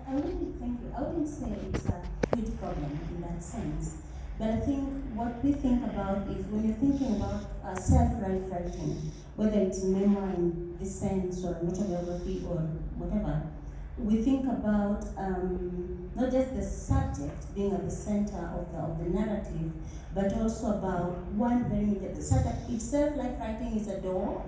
I wouldn't think, I wouldn't say it's a huge problem in that sense. But I think what we think about is when you're thinking about self-writing, whether it's memoir in this sense or autobiography or whatever, we think about not just the subject being at the center of the narrative, but also about one very immediate, such that if self-writing is a door,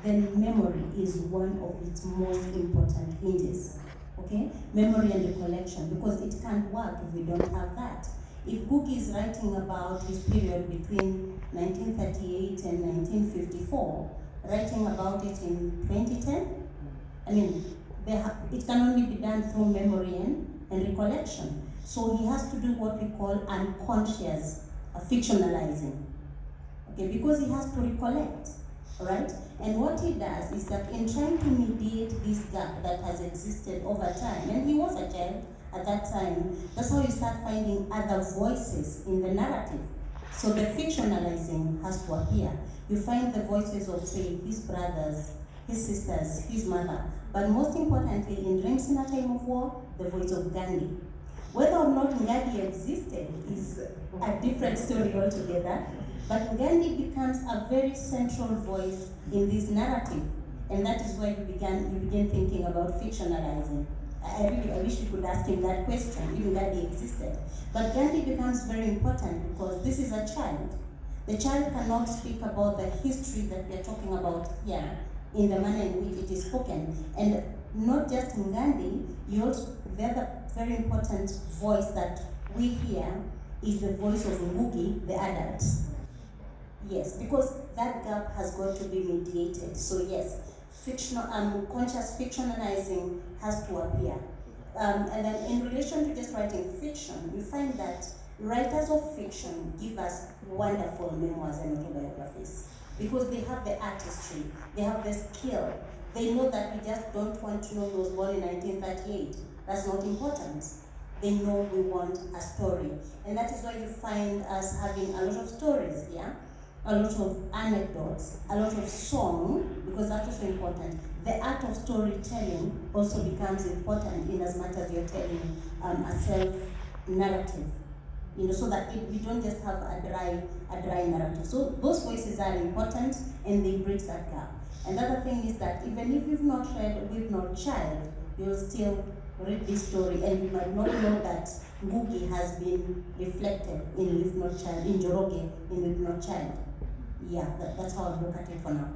then memory is one of its most important hinges. Okay? Memory and recollection, because it can't work if we don't have that. If Ngugi is writing about his period between 1938 and 1954, writing about it in 2010, I mean, it can only be done through memory and recollection. So he has to do what we call unconscious fictionalizing, okay, because he has to recollect, right? And what he does is that in trying to mediate this gap that has existed over time, and he was a child at that time, that's how you start finding other voices in the narrative. So the fictionalizing has to appear. You find the voices of, say, his brothers, his sisters, his mother, but most importantly, in Dreams in a Time of War, the voice of Gandhi. Whether or not Ngadi existed is a different story altogether, but Gandhi becomes a very central voice in this narrative, and that is why you begin thinking about fictionalizing. I wish you could ask him that question, even Gandhi existed. But Gandhi becomes very important because this is a child. The child cannot speak about the history that we are talking about here in the manner in which it is spoken. And not just in Gandhi, the other very important voice that we hear is the voice of Ngugi, the adult. Yes, because that gap has got to be mediated. So yes, conscious fictionalizing has to appear. And then in relation to just writing fiction, you find that writers of fiction give us wonderful memoirs and autobiographies because they have the artistry, they have the skill. They know that we just don't want to know he was born in 1938. That's not important. They know we want a story. And that is why you find us having a lot of stories, yeah? A lot of anecdotes, a lot of song, because that's also important. The art of storytelling also becomes important in as much as you're telling a self-narrative, so that we don't just have a dry narrative. So those voices are important and they bridge that gap. Another thing is that even if you've not read We've Not Child, you'll still read this story and you might not know that Ngugi has been reflected in We've Not Child, in Njoroge, in We've Not Child. Yeah, that's how I look at it for now.